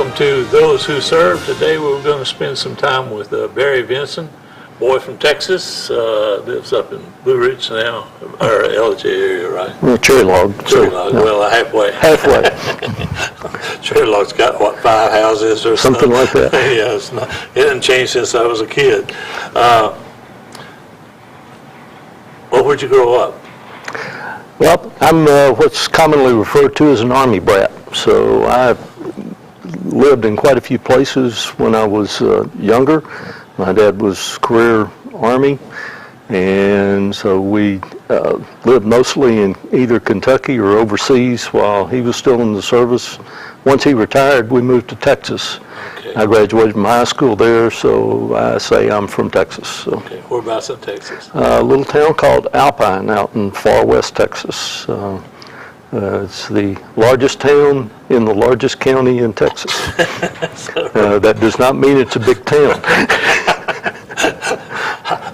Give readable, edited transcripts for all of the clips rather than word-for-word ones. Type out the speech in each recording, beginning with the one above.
welcome to those who serve. Today we're going to spend some time with BVincent, boy from Texas, lives up in Blue Ridge now, or LJ area, right? Well, Cherry Log. Cherry Log, well, halfway. Halfway. Cherry Log's got, what, 5 houses or something like that? Yeah, it hasn't changed since I was a kid. Well, where'd you grow up? Well, I'm what's commonly referred to as an Army brat. So I lived in quite a few places when I was younger. My dad was career Army, and so we lived mostly in either Kentucky or overseas while he was still in the service. Once he retired, we moved to Texas. Okay. I graduated from high school there, so I say I'm from Texas. So. Okay, whereabouts in Texas? A little town called Alpine out in far west Texas. It's the largest town in the largest county in Texas. That does not mean it's a big town.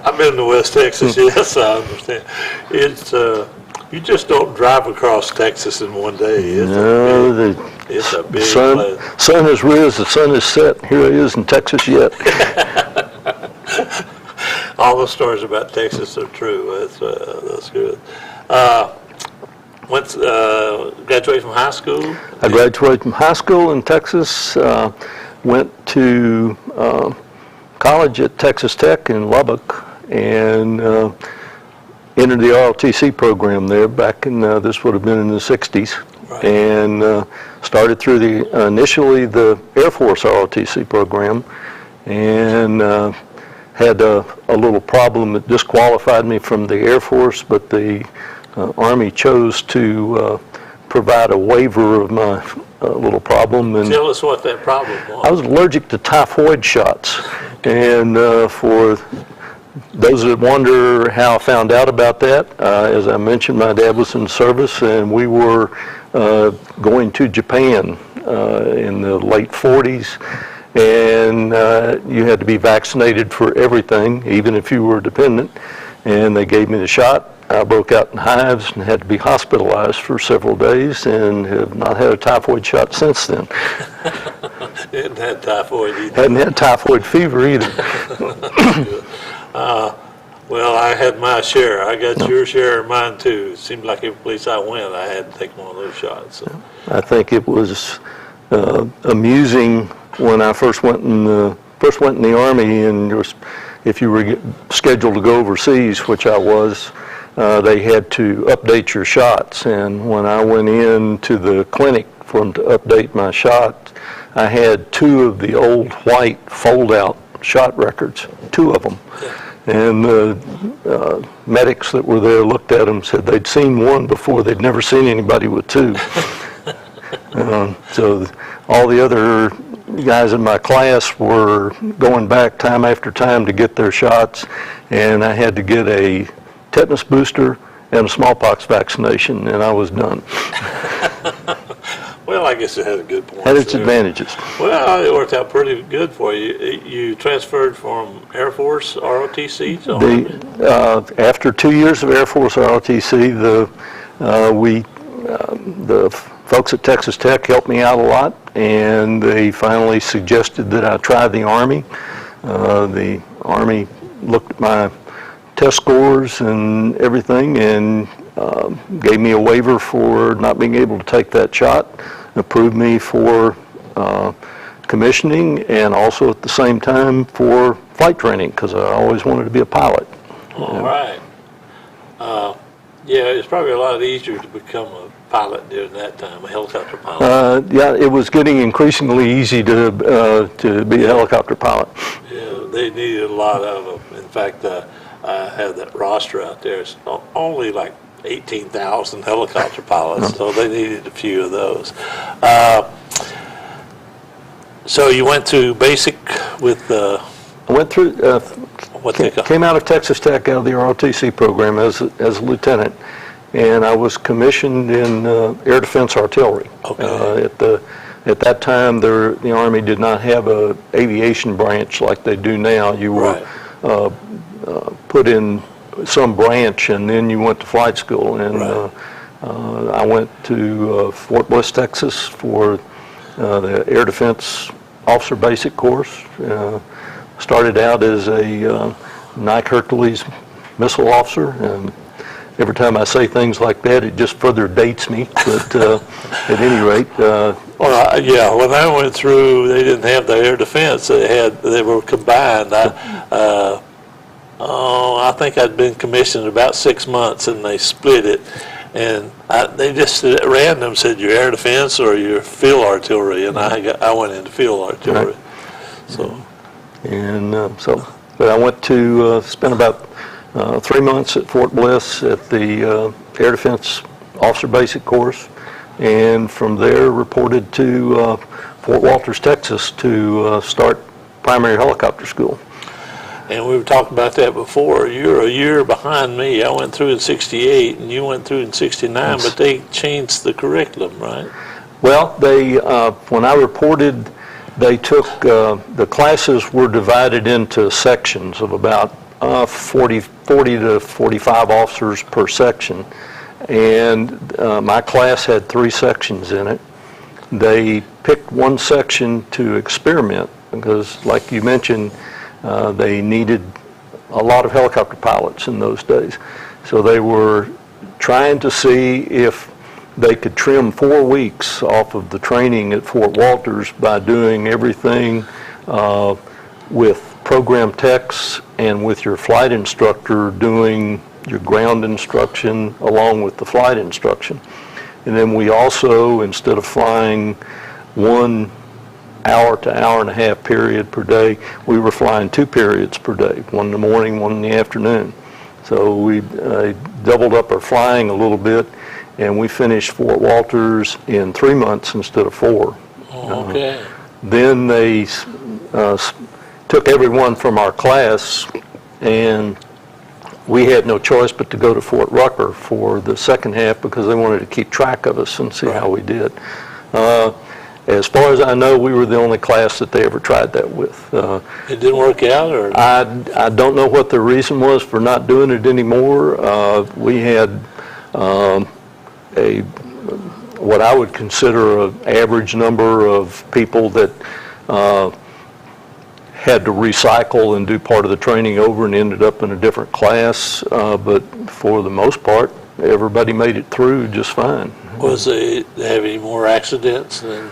I've been to West Texas, yes, I understand. It's you just don't drive across Texas in one day. It's a big place. Sun has risen, the sun has set. Here it is in Texas yet. All the stories about Texas are true. That's good. Graduated from high school? I graduated from high school in Texas, went to college at Texas Tech in Lubbock, and entered the ROTC program there back in, this would have been in the 60s. Right. And started through initially the Air Force ROTC program, and had a little problem that disqualified me from the Air Force, but the Army chose to provide a waiver of my little problem. And tell us what that problem was. I was allergic to typhoid shots, and for those that wonder how I found out about that, as I mentioned, my dad was in service, and we were going to Japan in the late 40s, and you had to be vaccinated for everything, even if you were dependent, and they gave me the shot. I broke out in hives and had to be hospitalized for several days, and have not had a typhoid shot since then. Hadn't had typhoid either. Hadn't had typhoid fever either. Well, I had my share. I got your share of mine too. It seemed like every place I went, I had to take one of those shots. So. I think it was amusing when I first went in the Army, and if you were scheduled to go overseas, which I was, they had to update your shots. And when I went in to the clinic for them to update my shot, I had 2 of the old white fold-out shot records, 2 of them. Yeah. And the medics that were there looked at them and said they'd seen one before, they'd never seen anybody with 2. So all the other guys in my class were going back time after time to get their shots, and I had to get a tetanus booster and a smallpox vaccination, and I was done. Well, I guess it had a good point. Had its advantages. Well, it worked out pretty good for you. You transferred from Air Force ROTC to Army? After 2 years of Air Force ROTC, the folks at Texas Tech helped me out a lot, and they finally suggested that I try the Army. The Army looked at my test scores and everything, and gave me a waiver for not being able to take that shot, approved me for commissioning, and also at the same time for flight training, because I always wanted to be a pilot. All right. Yeah, it's probably a lot easier to become a pilot during that time, a helicopter pilot. Yeah, it was getting increasingly easy to be a helicopter pilot. Yeah, they needed a lot of them. In fact, I have that roster out there. It's only like 18,000 helicopter pilots, so they needed a few of those. So you went to basic with I went through, came out of Texas Tech, out of the ROTC program as a lieutenant, and I was commissioned in air defense artillery. Okay. At that time, the Army did not have a aviation branch like they do now. You were put in some branch, and then you went to flight school. And I went to Fort Bliss, Texas for the Air Defense Officer Basic course. Started out as a Nike Hercules missile officer, and every time I say things like that, it just further dates me. But at any rate, yeah, when I went through, they didn't have the air defense. They were combined. I think I'd been commissioned about 6 months, and they split it. And they just at random said your air defense or your field artillery, and I went into field artillery. Right. But I went to spend about 3 months at Fort Bliss at the Air Defense Officer Basic course, and from there reported to Fort Walters, Texas to start primary helicopter school. And we were talking about that before. You're a year behind me. I went through in 68 and you went through in 69, but they changed the curriculum, right? Well, they when I reported, they took, the classes were divided into sections of about 40 to 45 officers per section, and my class had 3 sections in it. They picked one section to experiment because, like you mentioned, they needed a lot of helicopter pilots in those days. So they were trying to see if they could trim 4 weeks off of the training at Fort Walters by doing everything with program techs and with your flight instructor doing your ground instruction along with the flight instruction. And then we also, instead of flying 1 hour to hour and a half period per day, we were flying 2 periods per day, one in the morning, one in the afternoon. So we doubled up our flying a little bit, and we finished Fort Walters in 3 months instead of 4. Oh, okay. Then they took everyone from our class, and we had no choice but to go to Fort Rucker for the second half because they wanted to keep track of us and see how we did. As far as I know, we were the only class that they ever tried that with. It didn't work out, or? I don't know what the reason was for not doing it anymore. We had what I would consider an average number of people that had to recycle and do part of the training over and ended up in a different class. But for the most part, everybody made it through just fine. Was they have any more accidents than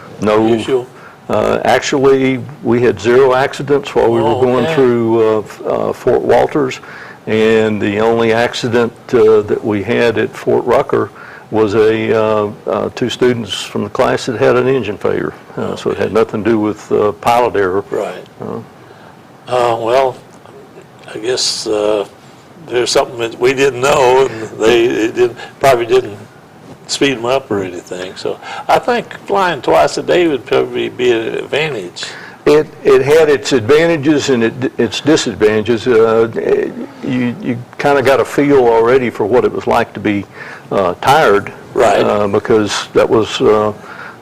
usual? Actually, we had 0 accidents while we were going through Fort Walters, and the only accident that we had at Fort Rucker was 2 students from the class that had an engine failure. So it had nothing to do with pilot error. Right. Well, I guess there's something that we didn't know, and they probably didn't speed them up or anything. So I think flying twice a day would probably be an advantage. It had its advantages and its disadvantages. You kind of got a feel already for what it was like to be tired, right? Because that was a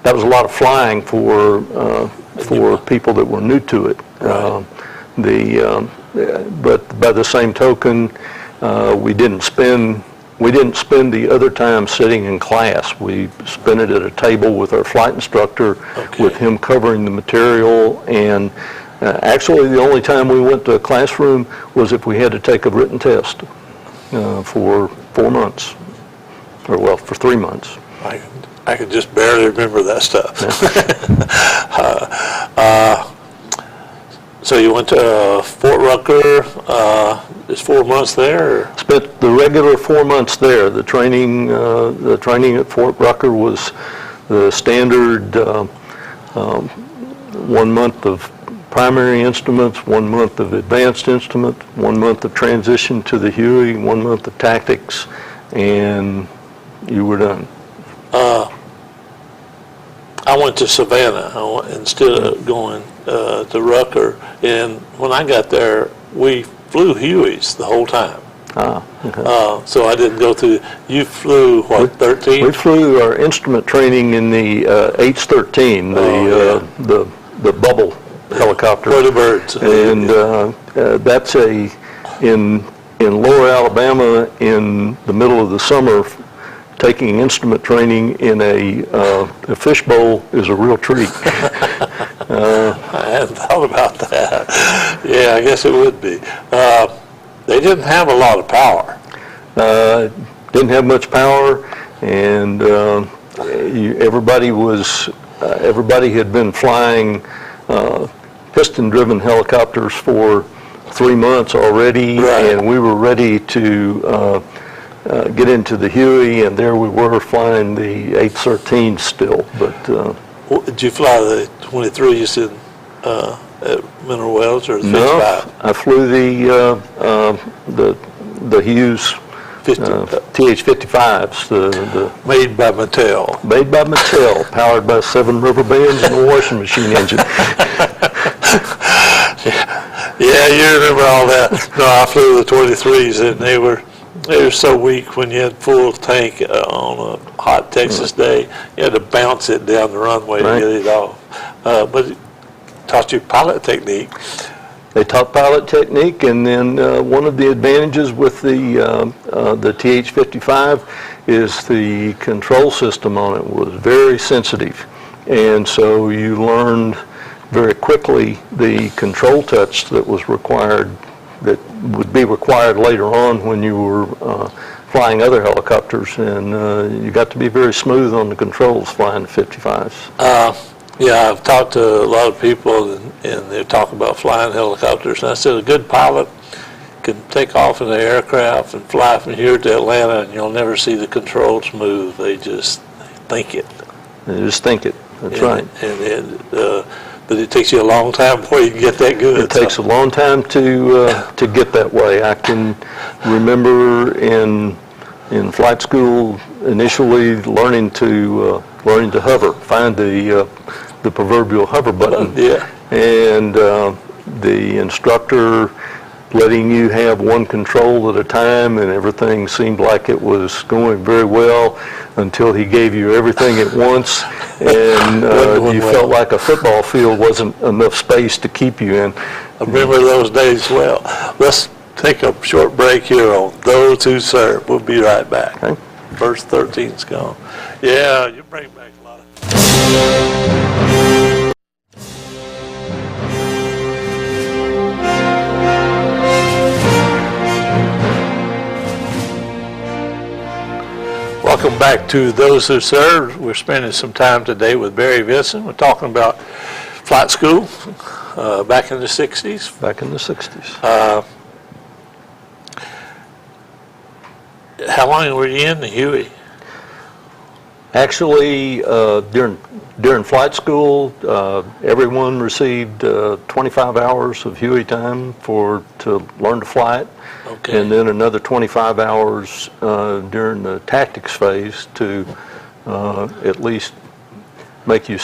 lot of flying for people that were new to it. Right. But by the same token, we didn't spend the other time sitting in class. We spent it at a table with our flight instructor, with him covering the material. And actually, the only time we went to a classroom was if we had to take a written test for 4 months, or for 3 months. I can just barely remember that stuff. So you went to Fort Rucker, is 4 months there? Or? Spent the regular 4 months there. The training at Fort Rucker was the standard 1 month of primary instruments, 1 month of advanced instrument, 1 month of transition to the Huey, 1 month of tactics, and you were done. I went to Savannah instead of going to Rucker, and when I got there, we flew Hueys the whole time. Okay. So I didn't go through. You flew what, 13? We flew our instrument training in the H-13, the bubble helicopter. For the birds. And that's in Lower Alabama in the middle of the summer. taking instrument training in a fishbowl is a real treat. I hadn't thought about that. Yeah, I guess it would be. They didn't have a lot of power. Didn't have much power, and everybody had been flying piston-driven helicopters for 3 months already, Right. and we were ready to get into the Huey, and there we were flying the 813 still. But Did you fly the 23s in at Mineral Wells or the 55? no, I flew the Hughes TH-55s, the Made by Mattel. made by Mattel, powered by 7 rubber bands and a washing machine engine. Yeah, you remember all that. No, I flew the 23s, and they were so weak when you had full tank on a hot Texas day. You had to bounce it down the runway Right. to get it off. But it taught you pilot technique. They taught pilot technique, and then one of the advantages with the TH-55 is the control system on it was very sensitive, and so you learned very quickly the control touch that was required, that would be required later on when you were flying other helicopters, and you got to be very smooth on the controls flying the 55s. Yeah, I've talked to a lot of people, and they talk about flying helicopters. And I said, a good pilot can take off in the aircraft and fly from here to Atlanta, and you'll never see the controls move. They just think it. They just think it. That's right. But it takes you a long time before you can get that good. It takes a long time to get that way. I can remember in flight school initially learning to hover, find the proverbial hover button, Yeah. and the instructor letting you have one control at a time, and everything seemed like it was going very well until he gave you everything at once, and you felt like a football field wasn't enough space to keep you in. I remember those days well. Let's take a short break here on Those Who Serve. We'll be right back. Okay. Verse 13's gone. Yeah, you bring back a lot of... Welcome back to Those Who Serve. We're spending some time today with BVincent. We're talking about flight school back in the 60s. Back in the 60s. How long were you in the Huey? Actually, during flight school, everyone received 25 hours of Huey time to learn to fly it, Okay. and then another 25 hours during the tactics phase to at least make you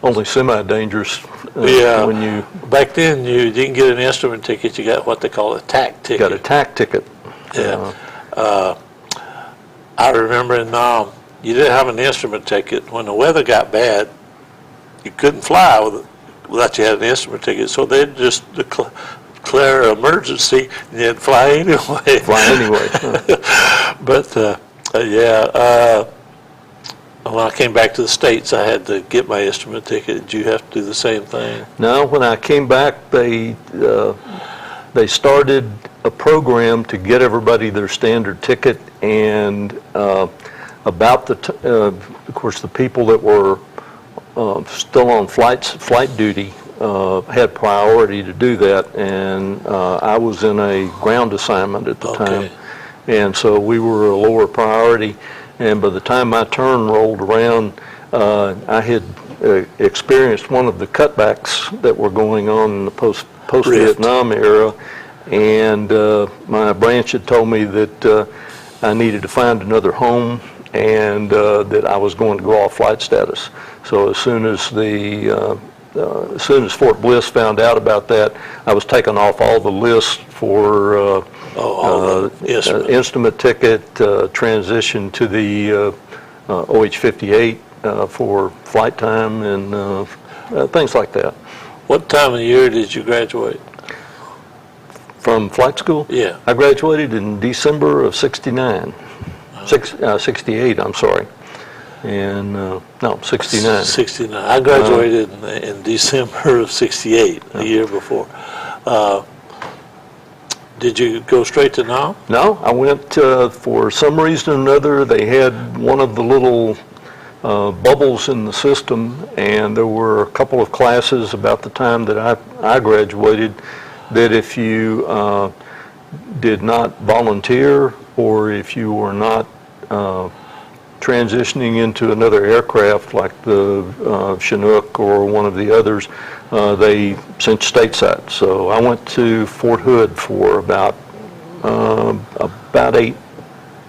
only semi-dangerous Yeah. when you Back then, you didn't get an instrument ticket. You got what they call a TAC ticket. got a TAC ticket. Yeah. I remember in Nam, you didn't have an instrument ticket. When the weather got bad, you couldn't fly without you had an instrument ticket. So they'd just declare an emergency, and you'd fly anyway. Fly anyway. But when I came back to the States, I had to get my instrument ticket. Did you have to do the same thing? No, when I came back, they started a program to get everybody their standard ticket, and of course, the people that were still on flight duty had priority to do that, and I was in a ground assignment at the time, and so we were a lower priority. And by the time my turn rolled around, I had experienced one of the cutbacks that were going on in the post-Vietnam era, and my branch had told me that I needed to find another home, and that I was going to go off flight status. So as soon as Fort Bliss found out about that, I was taken off all the lists for instrument ticket, transition to the OH-58 for flight time, and things like that. What time of year did you graduate? From flight school? Yeah. I graduated in December of '69. 68, I'm sorry. And, no, 69. 69. I graduated in December of 68, a year before. Did you go straight to Nam? No, I went, for some reason or another, they had one of the little bubbles in the system, and there were a couple of classes about the time that I graduated that if you did not volunteer, or if you were not transitioning into another aircraft like the Chinook or one of the others, they sent you stateside. So I went to Fort Hood for about a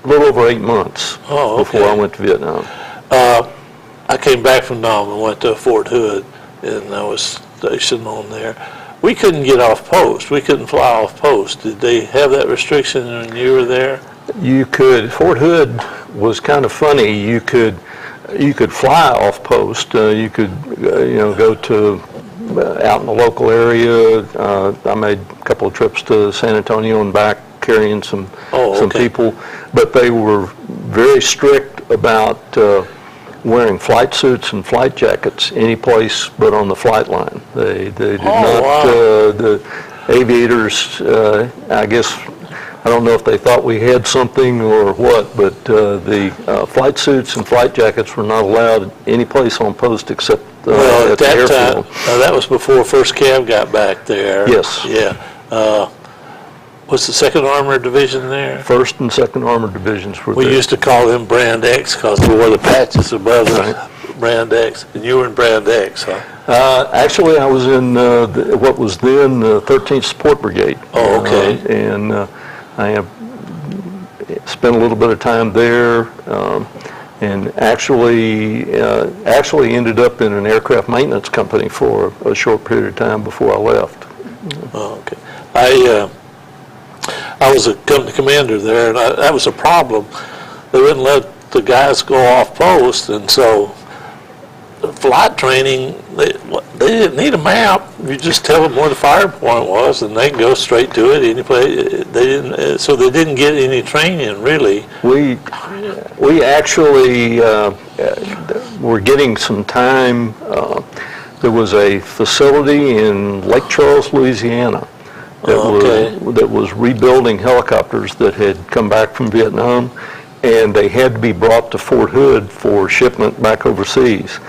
little over 8 months before I went to Vietnam. I came back from Nam and went to Fort Hood, and I was stationed on there. We couldn't get off post. We couldn't fly off post. Did they have that restriction when you were there? You could. Fort Hood was kind of funny. You could fly off post. You could go to out in the local area. I made a couple of trips to San Antonio and back, carrying some people. But they were very strict about wearing flight suits and flight jackets any place but on the flight line. They did not. Wow. The aviators, I guess, I don't know if they thought we had something or what, but the flight suits and flight jackets were not allowed any place on post except Well, at the that airfield. time, that was before First Cav got back there. Yes. Yeah. What's the 2nd Armored Division there? 1st and 2nd Armored Divisions were We there. used to call them Brand X because they wore the patches above the Brand X. And you were in Brand X, huh? Actually, I was in what was then the 13th Support Brigade. Oh, okay. And I have spent a little bit of time there, and actually ended up in an aircraft maintenance company for a short period of time before I left. Oh, okay. I was a company commander there, and that was a problem. They wouldn't let the guys go off post, and so flight training, they didn't need a map. You just tell them where the fire point was, and they can go straight to it. Any place. So they didn't get any training really. We actually were getting some time. There was a facility in Lake Charles, Louisiana, that was rebuilding helicopters that had come back from Vietnam, and they had to be brought to Fort Hood for shipment back overseas.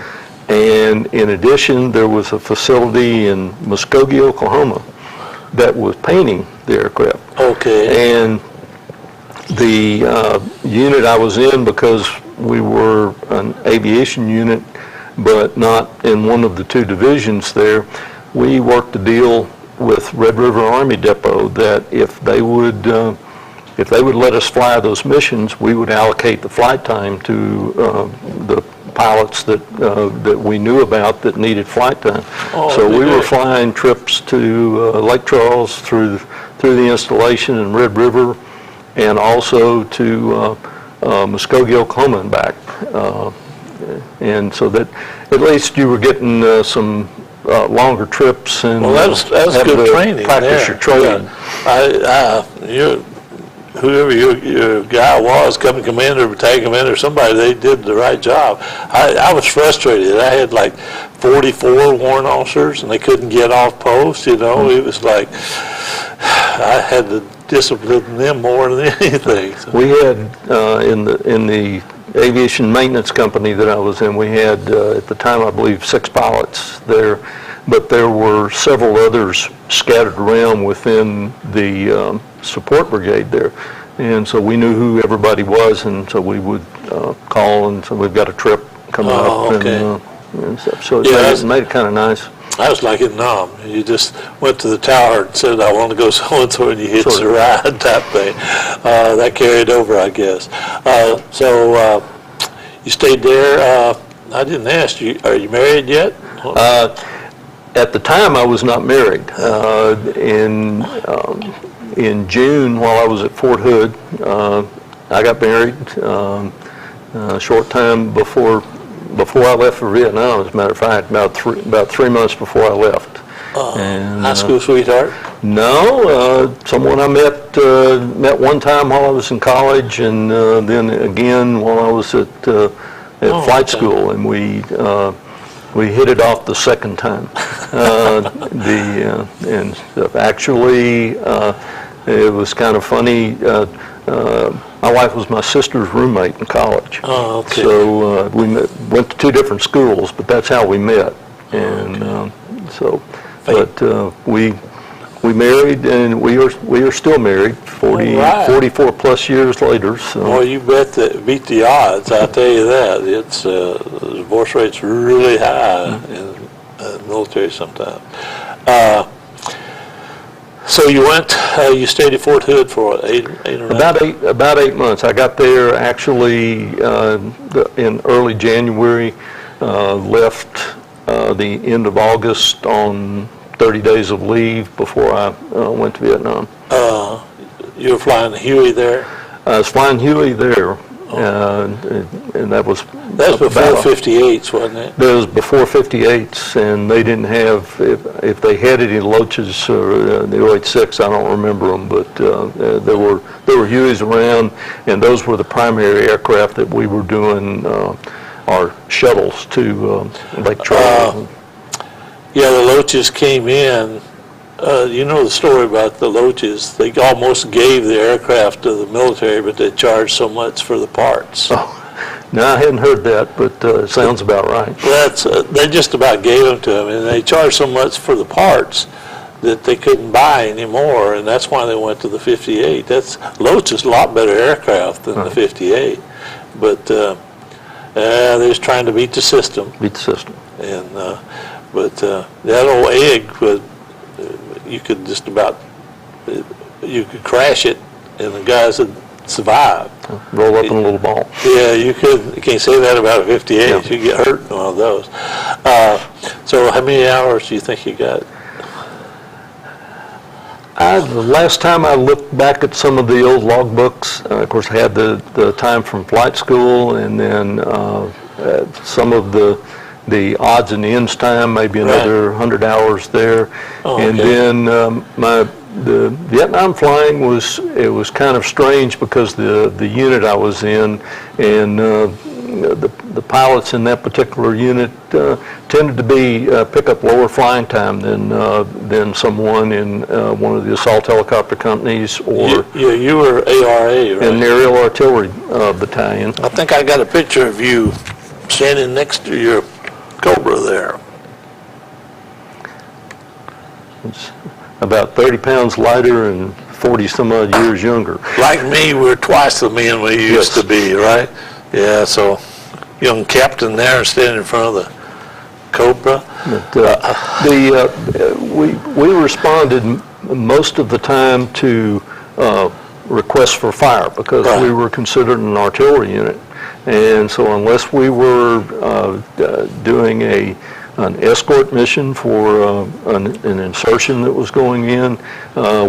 And in addition, there was a facility in Muskogee, Oklahoma, that was painting the aircraft. Okay. And the unit I was in, because we were an aviation unit, but not in one of the 2 divisions there, we worked a deal with Red River Army Depot that if they would let us fly those missions, we would allocate the flight time to the pilots that we knew about that needed flight time. So we were flying trips to Lake Charles through the installation in Red River, and also to Muskogee, Oklahoma and back. And so that at least you were getting some longer trips, and Well, that was good training. practice your trade. Whoever your guy was, company commander, battalion commander, somebody, they did the right job. I was frustrated. I had like 44 warrant officers, and they couldn't get off post. It was like I had to discipline them more than anything. So. We had in the aviation maintenance company that I was in, we had at the time, I believe, 6 pilots there, but there were several others scattered around within the support brigade there, and so we knew who everybody was, and so we would call and say, we've got a trip coming up. Okay. And stuff. So it made it kind of nice. I was like in Nam. You just went to the tower and said, I want to go so-and-so, and you hit the ride type thing. That carried over, I guess. So you stayed there. I didn't ask you, are you married yet? At the time, I was not married. In June, while I was at Fort Hood, I got married a short time before I left for Vietnam. As a matter of fact, about 3 months before I left. High school sweetheart? No, someone I met one time while I was in college, and then again while I was at flight school, and we hit it off the second time. Actually, it was kind of funny. My wife was my sister's roommate in college. Oh, okay. So went to two different schools, but that's how we met. And we married, and we are still married 44 plus years later. So. Well, you beat the odds, I'll tell you that. It's the divorce rate's really high in the military sometimes. So you you stayed at Fort Hood for what, eight or nine? About 8 months. I got there actually in early January, left the end of August on 30 days of leave before I went to Vietnam. You were flying the Huey there? I was flying Huey there, and that was before 58s, wasn't it? That was before 58s, and they didn't have, if they had any Loaches or the 086, I don't remember them, but there were Hueys around, and those were the primary aircraft that we were doing our shuttles to Lake Charles. Yeah, the Loaches came in. You know the story about the Loaches. They almost gave the aircraft to the military, but they charged so much for the parts. Oh, no, I hadn't heard that, but it sounds about right. They just about gave them to them, and they charged so much for the parts that they couldn't buy anymore, and that's why they went to the 58. Loach is a lot better aircraft than the 58, but they're just trying to beat the system. Beat the system. And but that old egg was. You could just about, you could crash it and the guys would survive. Roll up in a little ball. Yeah, you can't say that about a 58. Yeah. You get hurt in one of those. So how many hours do you think you got? The last time I looked back at some of the old logbooks, of course I had the time from flight school, and then some of the odds and ends time, maybe another 100 hours there. Oh, okay. And then the Vietnam flying was kind of strange because the unit I was in, and the pilots in that particular unit tended to pick up lower flying time than someone in one of the assault helicopter companies or you were ARA, right? In the aerial artillery battalion. I think I got a picture of you standing next to your Cobra there. It's about 30 pounds lighter and 40 some odd years younger. Like me, we're twice the men we used to be, right? Yeah, so young captain there standing in front of the Cobra. But, we responded most of the time to requests for fire because we were considered an artillery unit. And so unless we were doing an escort mission for an insertion that was going in,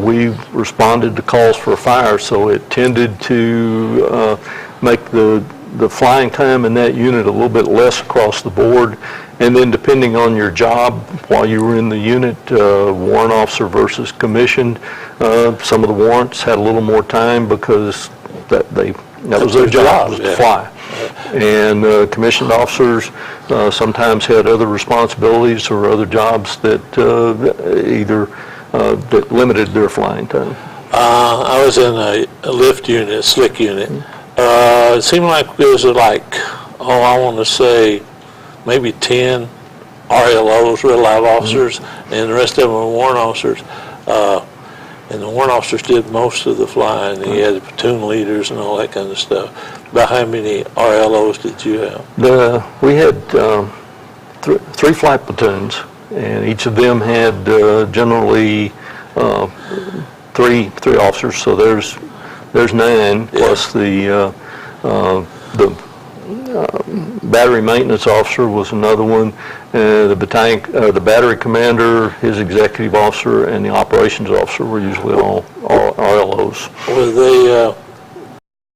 we responded to calls for fire. So it tended to make the flying time in that unit a little bit less across the board. And then depending on your job while you were in the unit, warrant officer versus commissioned, some of the warrants had a little more time because that was their job, was to fly. And commissioned officers sometimes had other responsibilities or other jobs that that limited their flying time. I was in a lift unit, slick unit. It seemed like there was I want to say maybe 10 RLOs, Red Light Officers, and the rest of them were warrant officers. And the warrant officers did most of the flying. You had the platoon leaders and all that kind of stuff. About how many RLOs did you have? We had three flight platoons, and each of them had generally three officers. So there's 9 plus the battery maintenance officer was another one. The battery commander, his executive officer, and the operations officer were usually all RLOs. Were they